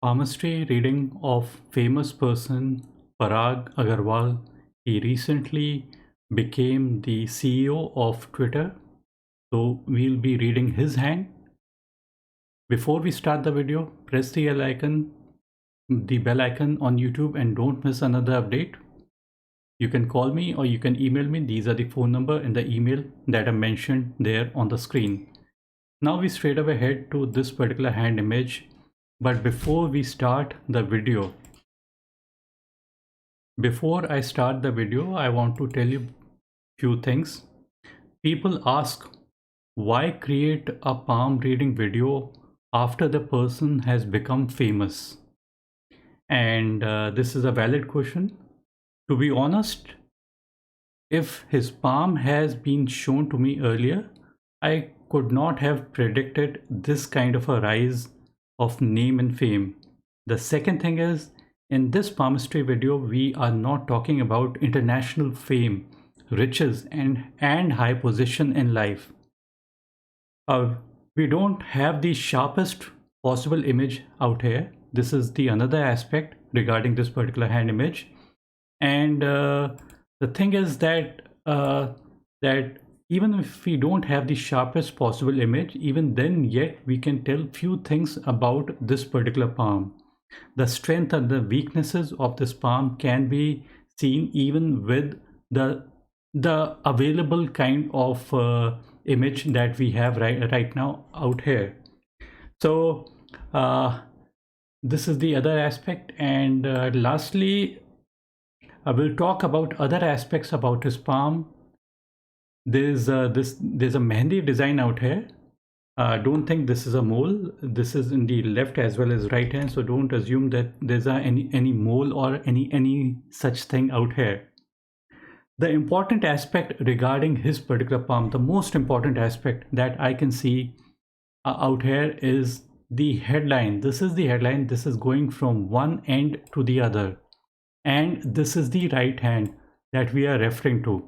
Palmistry reading of famous person Parag Agarwal. He recently became the CEO of Twitter. So we'll be reading his hand. Before we start the video, press the bell icon on YouTube and don't miss another update. You can call me or you can email me. These are the phone number and the email that are mentioned there on the screen. Now we straight away head to this particular hand image. But before I start the video, I want to tell you few things. People ask why create a palm reading video after the person has become famous? And this is a valid question. To be honest, if his palm has been shown to me earlier, I could not have predicted this kind of a rise of name and fame. The second thing is, in this palmistry video, we are not talking about international fame, riches, and high position in life. We don't have the sharpest possible image out here. This is the another aspect regarding this particular hand image. And the thing is that even if we don't have the sharpest possible image, even then yet we can tell few things about this particular palm. The strength and the weaknesses of this palm can be seen even with the available kind of image that we have right now out here. So this is the other aspect, and lastly I will talk about other aspects about his palm. There's a Mehndi design out here. Don't think this is a mole. This is in the left as well as right hand, so don't assume that there's any mole or any such thing out here. The important aspect regarding his particular palm, the most important aspect that I can see out here is the headline. This is the headline. This is going from one end to the other, and this is the right hand that we are referring to.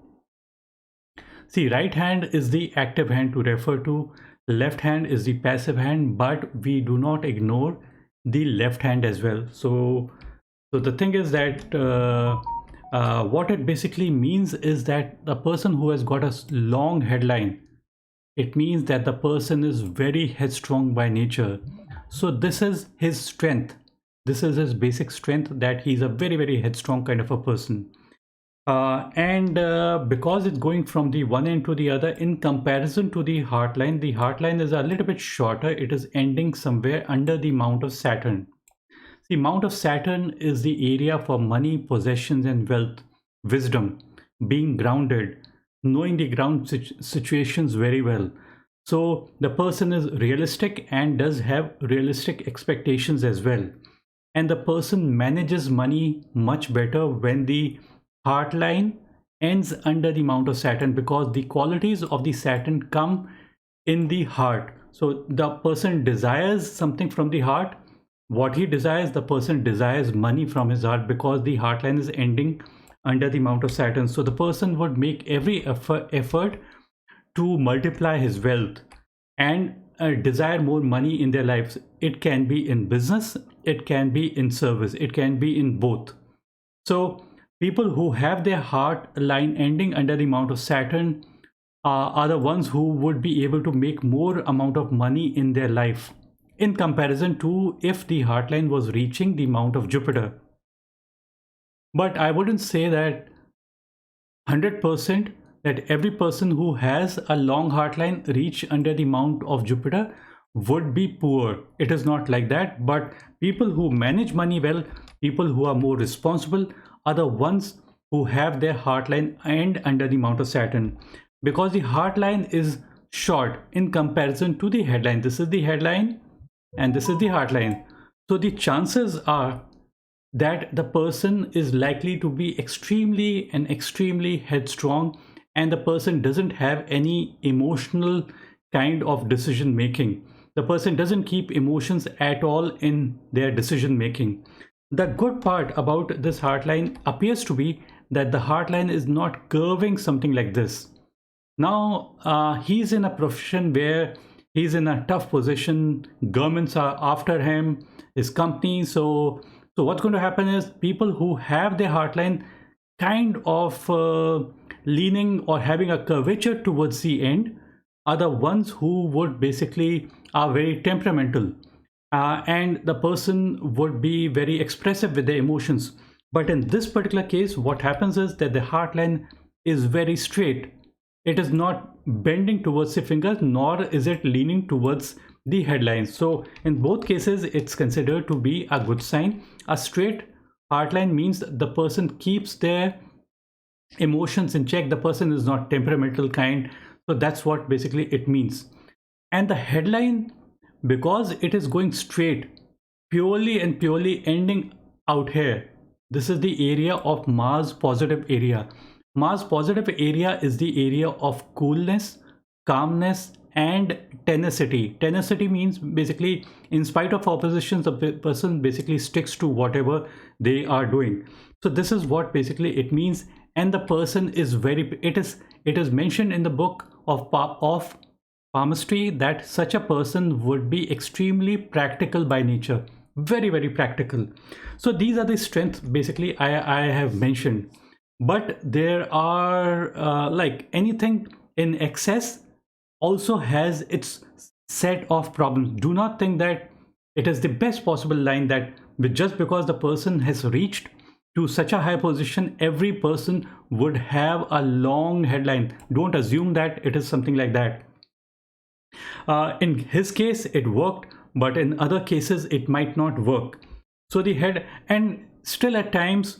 See, right hand is the active hand to refer to, left hand is the passive hand, but we do not ignore the left hand as well. So the thing is that what it basically means is that the person who has got a long headline, it means that the person is very headstrong by nature. So this is his strength. This is his basic strength, that he's a very headstrong kind of a person. And because it's going from the one end to the other, in comparison to the heartline is a little bit shorter. It is ending somewhere under the Mount of Saturn. The Mount of Saturn is the area for money, possessions, and wealth, wisdom, being grounded, knowing the ground situations very well. So the person is realistic and does have realistic expectations as well. And the person manages money much better when the heart line ends under the Mount of Saturn, because the qualities of the Saturn come in the heart. So the person desires something from the heart. What he desires, the person desires money from his heart, because the heart line is ending under the Mount of Saturn. So the person would make every effort to multiply his wealth and desire more money in their lives. It can be in business, it can be in service, it can be in both. So people who have their heart line ending under the Mount of Saturn are the ones who would be able to make more amount of money in their life, in comparison to if the heart line was reaching the Mount of Jupiter. But I wouldn't say that 100% that every person who has a long heart line reach under the Mount of Jupiter would be poor. It is not like that. But people who manage money well, people who are more responsible, are the ones who have their heart line end under the Mount of Saturn, because the heart line is short in comparison to the headline. This is the headline and this is the heart line. So the chances are that the person is likely to be extremely headstrong, and the person doesn't have any emotional kind of decision making. The person doesn't keep emotions at all in their decision making. The good part about this heart line appears to be that the heart line is not curving something like this. Now he's in a profession where he's in a tough position, governments are after him, his company. So what's going to happen is people who have their heartline kind of leaning or having a curvature towards the end are the ones who would basically are very temperamental, and the person would be very expressive with their emotions. But in this particular case, what happens is that the heartline is very straight. It is not bending towards the fingers, nor is it leaning towards the headline. So in both cases, it's considered to be a good sign. A straight heartline means the person keeps their emotions in check. The person is not temperamental kind. So that's what basically it means. And the headline, because it is going straight, purely and purely ending out here, this is the area of Mars positive area. Mars positive area is the area of coolness, calmness, and tenacity. Tenacity means basically, in spite of oppositions, the person basically sticks to whatever they are doing. So this is what basically it means. And the person is very, it is mentioned in the book of palmistry that such a person would be extremely practical by nature, very, very practical. So these are the strengths basically I have mentioned. But there are like anything in excess also has its set of problems. Do not think that it is the best possible line, that just because the person has reached to such a high position, every person would have a long headline. Don't assume that it is something like that. In his case, it worked, but in other cases, it might not work. So the head, and still at times,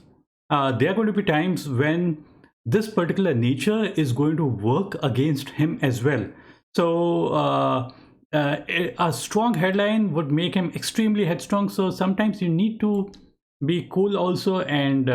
there are going to be times when this particular nature is going to work against him as well. So a strong headline would make him extremely headstrong. So sometimes you need to be cool also, and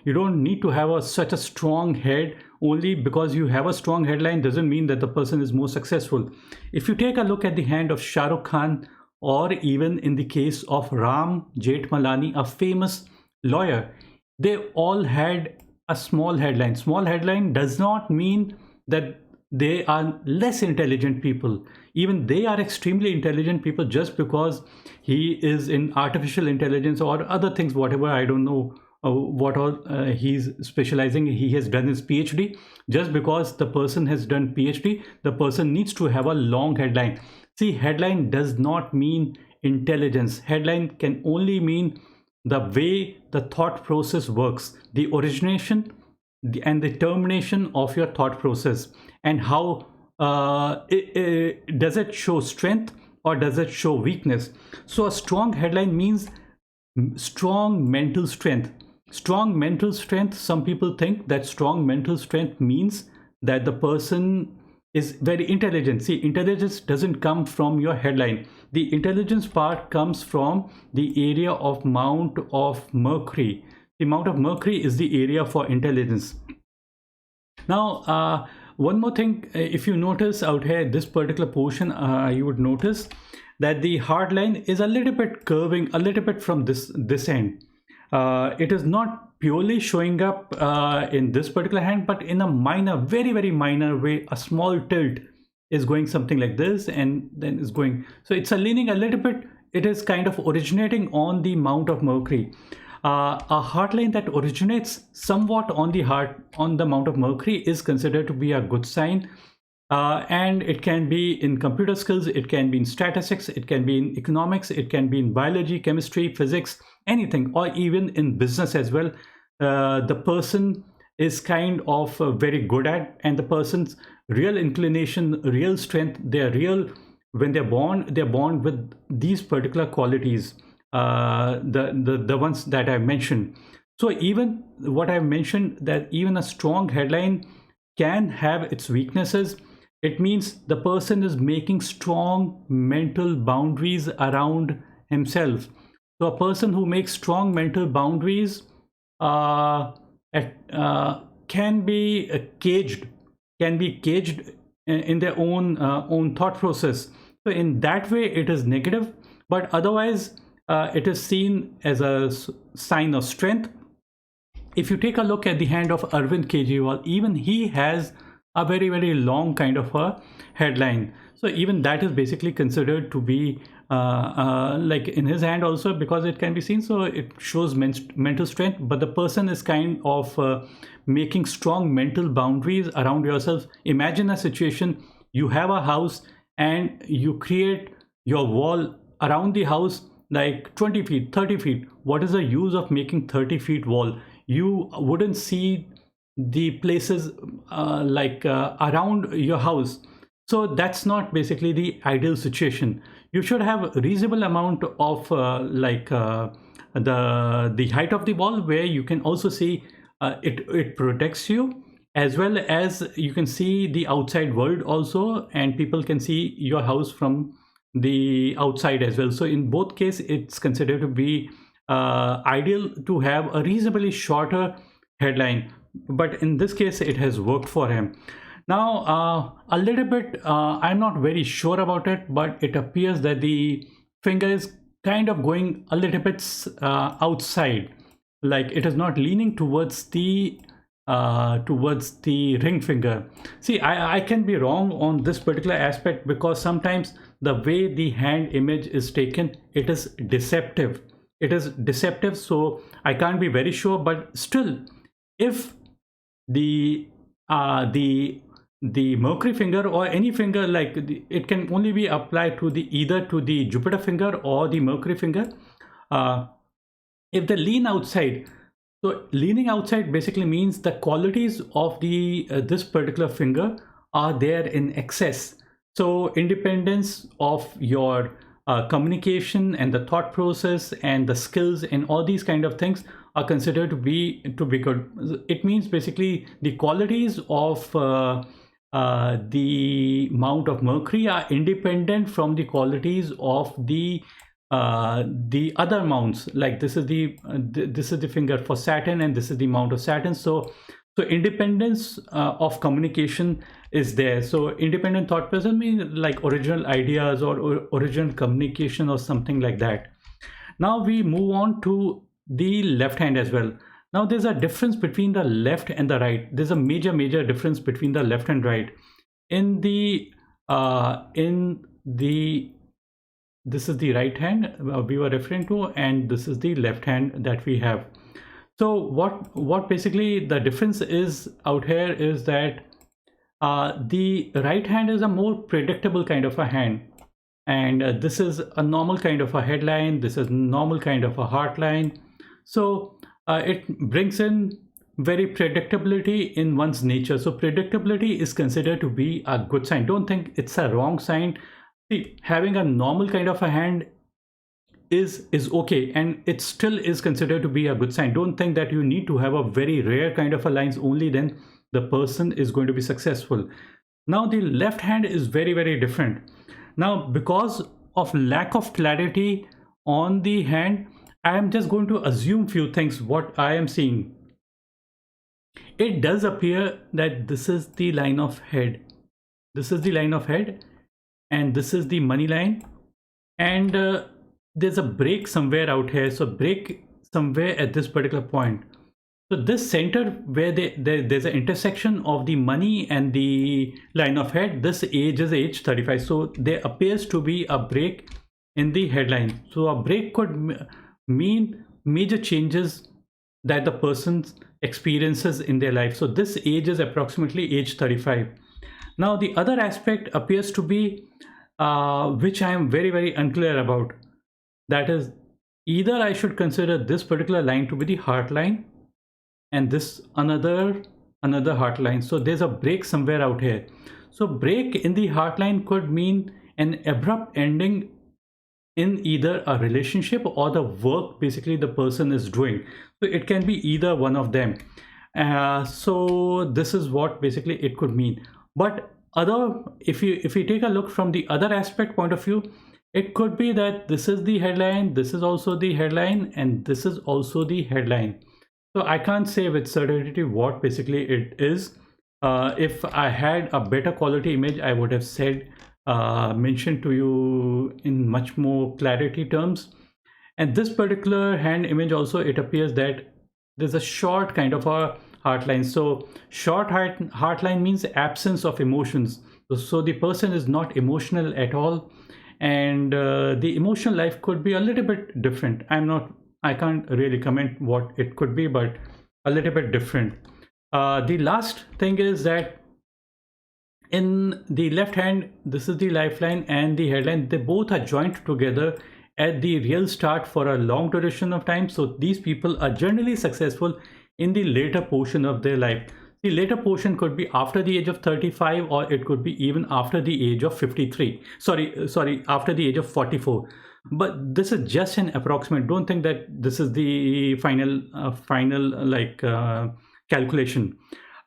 you don't need to have such a strong head. Only because you have a strong headline doesn't mean that the person is more successful. If you take a look at the hand of Shah Rukh Khan, or even in the case of Ram Jethmalani, a famous lawyer, they all had a small headline. Small headline does not mean that they are less intelligent people. Even they are extremely intelligent people. Just because he is in artificial intelligence or other things, whatever, I don't know what all he's specializing, he has done his PhD. Just because the person has done PhD, the person needs to have a long headline. See, headline does not mean intelligence. Headline can only mean the way the thought process works, the origination and the termination of your thought process, and how does it show strength or does it show weakness. So a strong headline means strong mental strength. Strong mental strength, some people think that strong mental strength means that the person is very intelligent. See, intelligence doesn't come from your headline. The intelligence part comes from the area of Mount of Mercury. The Mount of Mercury is the area for intelligence. Now, one more thing, if you notice out here, this particular portion, you would notice that the hard line is a little bit curving, a little bit from this end. It is not purely showing up in this particular hand, but in a minor, very, very minor way, a small tilt is going something like this, and then is going. So it's a leaning a little bit. It is kind of originating on the Mount of Mercury. A heart line that originates somewhat on the Mount of Mercury is considered to be a good sign. And it can be in computer skills, it can be in statistics, it can be in economics, it can be in biology, chemistry, physics, anything, or even in business as well. The person is kind of very good at, and the person's real inclination, real strength, they're real. When they're born with these particular qualities, the ones that I mentioned. So even what I mentioned, that even a strong headline can have its weaknesses. It means the person is making strong mental boundaries around himself. So a person who makes strong mental boundaries can be caged, in their own thought process. So in that way, it is negative, but otherwise, it is seen as a sign of strength. If you take a look at the hand of Arvind Kejriwal, even he has a very, very long kind of a headline. So even that is basically considered to be like in his hand also, because it can be seen. So it shows mental strength, but the person is kind of making strong mental boundaries around yourself. Imagine a situation: you have a house and you create your wall around the house like 20 feet, 30 feet. What is the use of making 30 feet wall? You wouldn't see the places around your house. So that's not basically the ideal situation. You should have a reasonable amount of the height of the wall, where you can also see it protects you, as well as you can see the outside world also, and people can see your house from the outside as well. So in both cases, it's considered to be ideal to have a reasonably shorter headline, but in this case it has worked for him. Now a little bit, I'm not very sure about it, but it appears that the finger is kind of going a little bit outside, like it is not leaning towards the ring finger. See, I can be wrong on this particular aspect, because sometimes the way the hand image is taken, it is deceptive. It is deceptive, so I can't be very sure. But still, if the the Mercury finger or any finger, like it can only be applied to the either to the Jupiter finger or the Mercury finger. If they lean outside, so leaning outside basically means the qualities of the this particular finger are there in excess. So independence of your communication and the thought process and the skills and all these kind of things are considered to be good. It means basically the qualities of the mount of Mercury are independent from the qualities of the other mounts. Like this is the finger for Saturn, and this is the mount of Saturn. So independence of communication is there. So independent thought process means like original ideas or original communication or something like that. Now we move on to the left hand as well. Now there's a difference between the left and the right. There's a major difference between the left and right. In the this is the right hand we were referring to, and this is the left hand that we have. So what basically the difference is out here is that the right hand is a more predictable kind of a hand, and this is a normal kind of a headline, this is normal kind of a heart line. So it brings in very predictability in one's nature. So predictability is considered to be a good sign. Don't think it's a wrong sign. See, having a normal kind of a hand is okay, and it still is considered to be a good sign. Don't think that you need to have a very rare kind of a lines, only then the person is going to be successful. Now the left hand is very different. Now because of lack of clarity on the hand, I am just going to assume few things what I am seeing. It does appear that this is the line of head. This is the line of head, and this is the money line, and there's a break somewhere out here. So break somewhere at this particular point. So this center where there's an intersection of the money and the line of head, this age is age 35. So there appears to be a break in the headline. So a break could mean major changes that the person experiences in their life. So this age is approximately age 35. Now the other aspect appears to be which I am very unclear about. That is, either I should consider this particular line to be the heart line, and this another heart line. So there's a break somewhere out here. So break in the heart line could mean an abrupt ending in either a relationship or the work basically the person is doing. So it can be either one of them. So this is what basically it could mean. But if you take a look from the other aspect point of view, it could be that this is the headline, this is also the headline, and this is also the headline. So I can't say with certainty what basically it is. If I had a better quality image, I would have said mentioned to you in much more clarity terms. And this particular hand image also, it appears that there's a short kind of a heart line. So short heart line means absence of emotions. So the person is not emotional at all, and the emotional life could be a little bit different. I can't really comment what it could be, but a little bit different. The last thing is that in the left hand, this is the lifeline and the headline, they both are joined together at the real start for a long duration of time. So these people are generally successful in the later portion of their life. The later portion could be after the age of 35, or it could be even after the age of 53. Sorry, after the age of 44. But this is just an approximate. Don't think that this is the final calculation.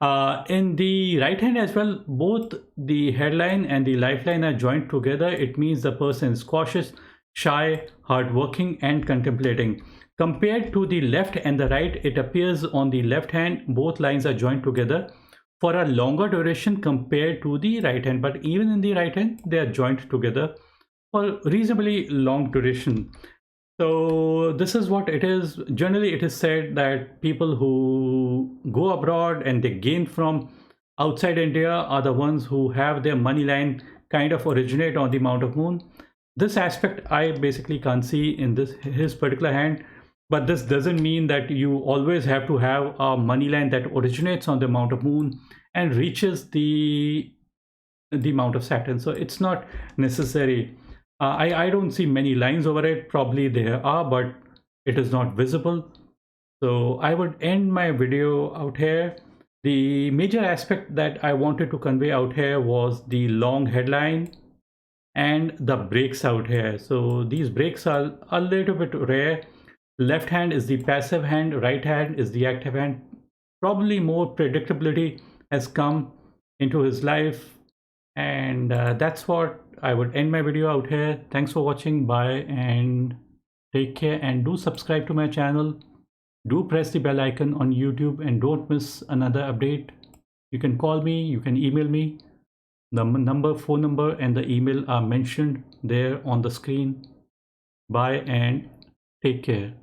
In the right hand as well, both the headline and the lifeline are joined together. It means the person is cautious, shy, hardworking, and contemplating. Compared to the left and the right, it appears on the left hand, both lines are joined together for a longer duration compared to the right hand. But even in the right hand, they are joined together for reasonably long duration. So this is what it is. Generally, it is said that people who go abroad and they gain from outside India are the ones who have their money line kind of originate on the Mount of Moon. This aspect I basically can't see in his particular hand, but this doesn't mean that you always have to have a money line that originates on the Mount of Moon and reaches the Mount of Saturn. So it's not necessary. I don't see many lines over it. Probably there are, but it is not visible. So I would end my video out here. The major aspect that I wanted to convey out here was the long headline and the breaks out here. So these breaks are a little bit rare. Left hand is the passive hand, right hand is the active hand. Probably more predictability has come into his life, and that's what I would end my video out here. Thanks for watching. Bye and take care, and do subscribe to my channel. Do press the bell icon on YouTube and don't miss another update. You can call me, you can email me. The phone number and the email are mentioned there on the screen. Bye and take care.